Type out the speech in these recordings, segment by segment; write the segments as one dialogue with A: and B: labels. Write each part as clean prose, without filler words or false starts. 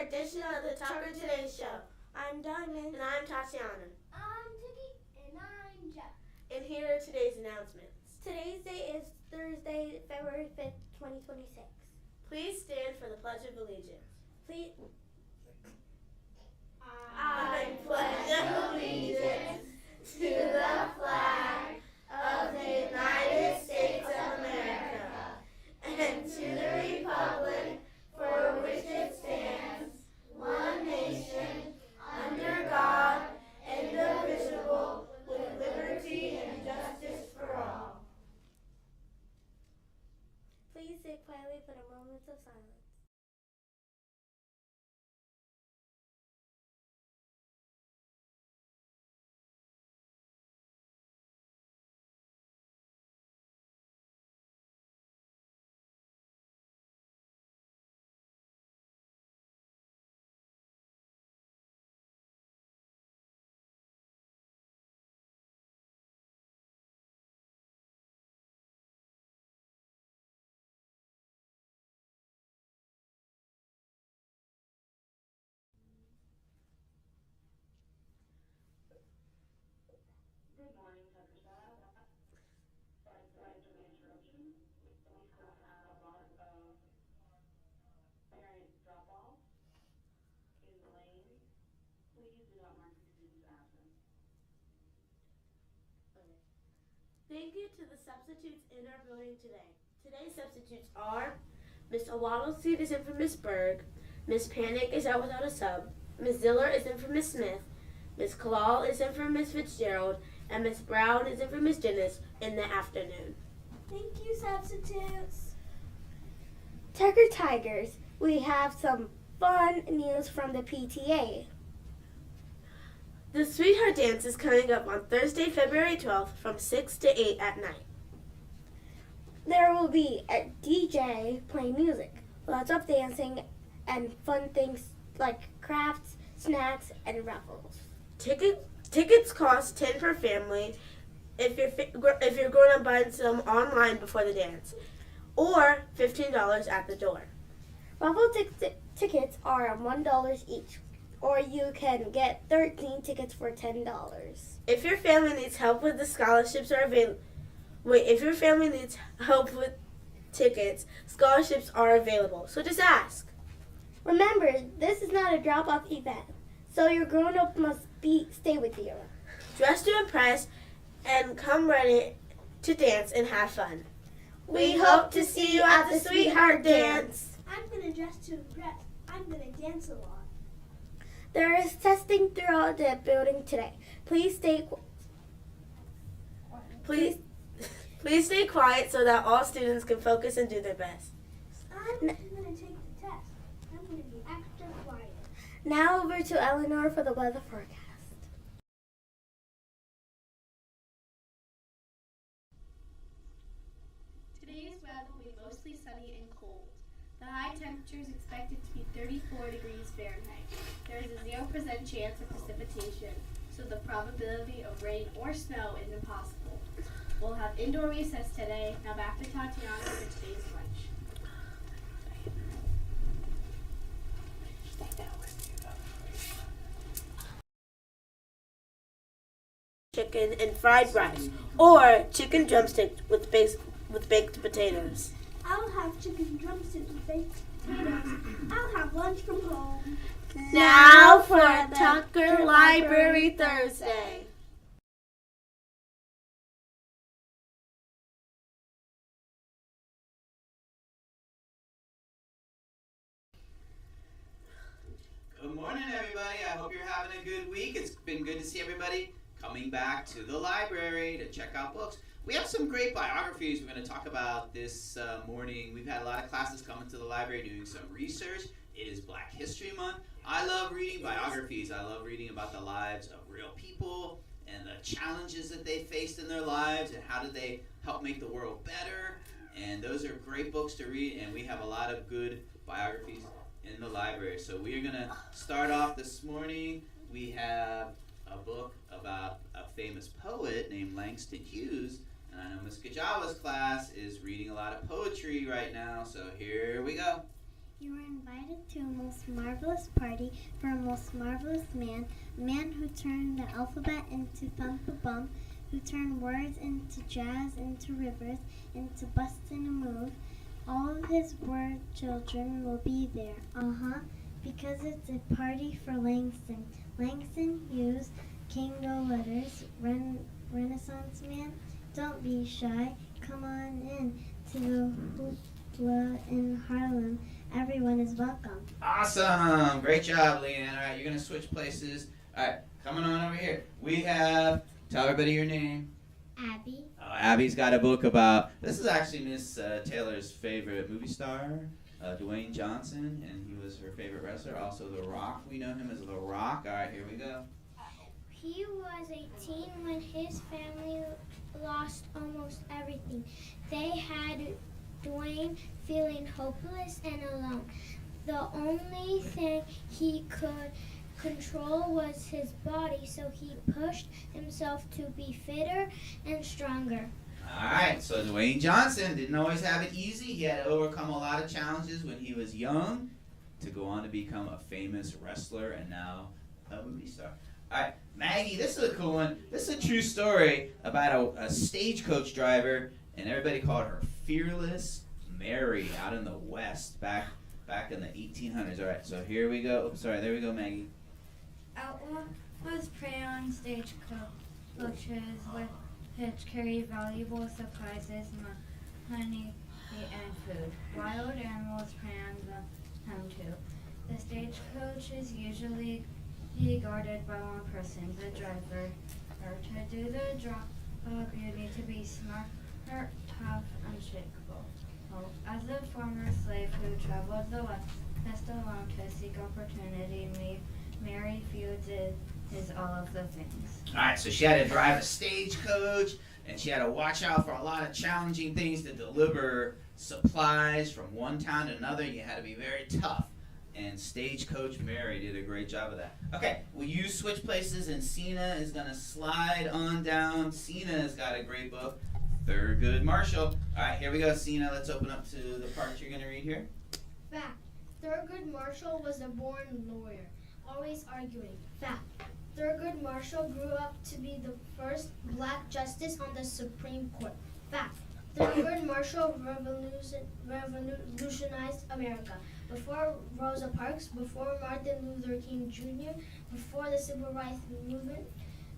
A: edition of the Tucker Today Show.
B: I'm Diamond.
A: And I'm Tatiana.
C: I'm Tiki. And I'm Jeff.
A: And here are today's announcements.
B: Today's date is Thursday, February 5th, 2026.
A: Please stand for the Pledge of Allegiance.
B: Please.
A: I pledge allegiance to the flag of the United States of America and to the republic for which it stands, one nation, under God, indivisible, with liberty and justice for all.
B: Please sit quietly for the moments of silence.
D: Good morning, Tucker staff. Sorry for the interruption. We still have a lot of parent drop-offs in the lane. Please do not mark your students absent.
A: Okay. Thank you to the substitutes in our building today. Today's substitutes are Miss Awaddleseed is in for Miss Berg, Miss Panic is out without a sub, Miss Ziller is in for Miss Smith, Miss Kalal is in for Miss Fitzgerald, and Miss Brown is in for Miss Dennis in the afternoon.
B: Thank you, substitutes. Tucker Tigers, we have some fun news from the PTA.
A: The Sweetheart Dance is coming up on Thursday, February 12th from 6 to 8 at night.
B: There will be a DJ playing music, lots of dancing, and fun things like crafts, snacks, and raffles.
A: Tickets cost $10 per family if you're going to buy some online before the dance, or $15 at the door.
B: Raffle tickets are $1 each, or you can get 13 tickets for $10.
A: If your family needs help with the scholarships if your family needs help with tickets, scholarships are available. So just ask.
B: Remember, this is not a drop-off event, so your grown-up must stay with you.
A: Dress to impress and come ready to dance and have fun. We hope to see you at the Sweetheart Dance.
C: I'm going to dress to impress. I'm going to dance a lot.
B: There is testing throughout the building today. Please stay
A: quiet so that all students can focus and do their best.
C: I'm going to take the test. I'm going to be extra quiet.
B: Now over to Eleanor for the weather forecast.
E: Today's weather will be mostly sunny and cold. The high temperature is expected to be 34 degrees Fahrenheit. There is a 0% chance of precipitation, so the probability of rain or snow is impossible. We'll have indoor recess today. Now back to Tatiana for today's lunch.
A: Chicken and fried rice, or chicken drumsticks with baked potatoes.
C: I'll have chicken drumsticks with baked potatoes. I'll have lunch from home.
A: Now for Tucker Library Thursday.
F: Good morning, everybody. I hope you're having a good week. It's been good to see everybody coming back to the library to check out books. We have some great biographies we're going to talk about this morning. We've had a lot of classes coming to the library doing some research. It is Black History Month. I love reading biographies. I love reading about the lives of real people and the challenges that they faced in their lives and how did they help make the world better. And those are great books to read, and we have a lot of good biographies in the library. So we are going to start off this morning. We have a book about a famous poet named Langston Hughes. And I know Ms. Kajawa's class is reading a lot of poetry right now, so here we go.
C: You were in Invited to a most marvelous party for a most marvelous man, a man who turned the alphabet into thump-a-bump, who turned words into jazz, into rivers, into bustin' a move. All of his word children will be there, because it's a party for Langston. Langston Hughes, King No Letters, Renaissance man. Don't be shy, come on in to the hoopla in Harlem. Everyone is welcome.
F: Awesome. Great job, Leanne. All right, you're going to switch places. All right, coming on over here. We have, tell everybody your name.
C: Abby.
F: Oh, Abby's got a book about, this is actually Miss Taylor's favorite movie star, Dwayne Johnson, and he was her favorite wrestler. Also The Rock. We know him as The Rock. All right, here we go.
C: He was 18 when his family lost almost everything. They had Dwayne feeling hopeless and alone. The only thing he could control was his body, so he pushed himself to be fitter and stronger.
F: All right, so Dwayne Johnson didn't always have it easy. He had to overcome a lot of challenges when he was young to go on to become a famous wrestler and now a movie star. All right, Maggie, this is a cool one. This is a true story about a stagecoach driver, and everybody called her Fearless Mary out in the West back in the 1800s. All right, so here we go. Oops, sorry, there we go, Maggie.
G: Outlaw was prey on stagecoaches which carried valuable supplies, honey, and food. Wild animals prey on them too. The stagecoach is usually guarded by one person, the driver. To do the job, you need to be smart, tough, unshakable. As a former slave who traveled the West alone to seek opportunity, Mary Feuds is all of the things.
F: All right, so she had to drive a stagecoach, and she had to watch out for a lot of challenging things to deliver supplies from one town to another. You had to be very tough, and Stagecoach Mary did a great job of that. Okay, will you switch places, and Sina is going to slide on down. Sina has got a great book, Thurgood Marshall. All right, here we go, Sina. Let's open up to the part you're going to read here.
E: Fact. Thurgood Marshall was a born lawyer, always arguing. Fact. Thurgood Marshall grew up to be the first black justice on the Supreme Court. Fact. Thurgood Marshall revolutionized America. Before Rosa Parks, before Martin Luther King Jr., before the Civil Rights Movement,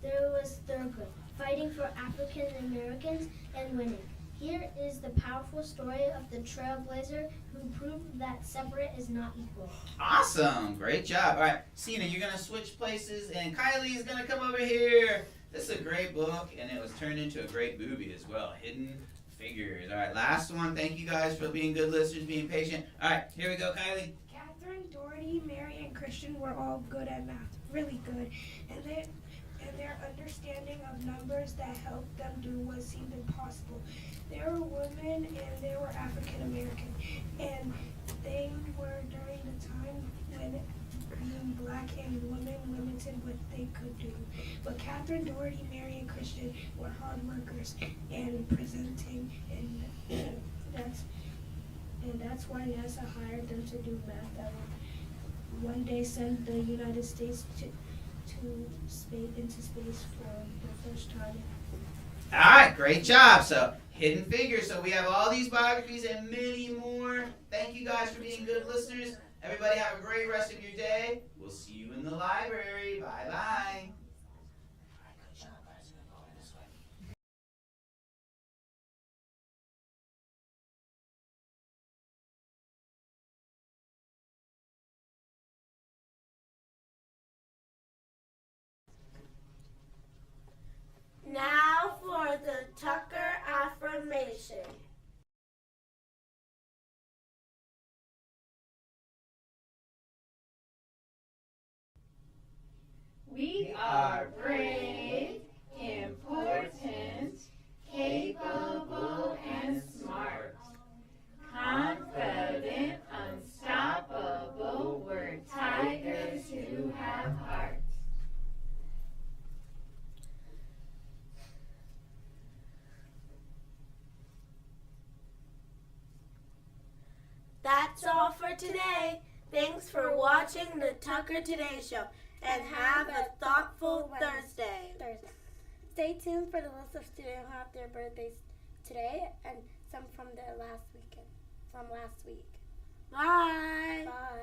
E: there was Thurgood, fighting for African Americans and winning. Here is the powerful story of the trailblazer who proved that separate is not equal.
F: Awesome. Great job. All right, Sina, you're going to switch places, and Kylie is going to come over here. This is a great book, and it was turned into a great movie as well, Hidden Figures. All right, last one. Thank you guys for being good listeners, being patient. All right, here we go, Kylie.
H: Catherine, Doherty, Mary, and Christian were all good at math, really good, and their understanding of numbers that helped them do what seemed impossible. They were women and they were African American, and they were during the time when being black and women limited what they could do. But Catherine, Doherty, Mary, and Christian were hard workers and presenting, and that's why NASA hired them to do math that would one day send the United States into space for the first time.
F: All right, great job. So, Hidden Figures. So we have all these biographies and many more. Thank you guys for being good listeners. Everybody have a great rest of your day. We'll see you in the library. Bye-bye.
A: Now for the Tucker affirmation.
I: We are brave, important, capable, and smart. Confident, unstoppable, we're tigers who have heart.
A: That's all for today. Thanks for watching the Tucker Today Show, and have a thoughtful Thursday.
B: Stay tuned for the list of students who have their birthdays today and some from last week. Bye.
A: Bye.
B: Bye.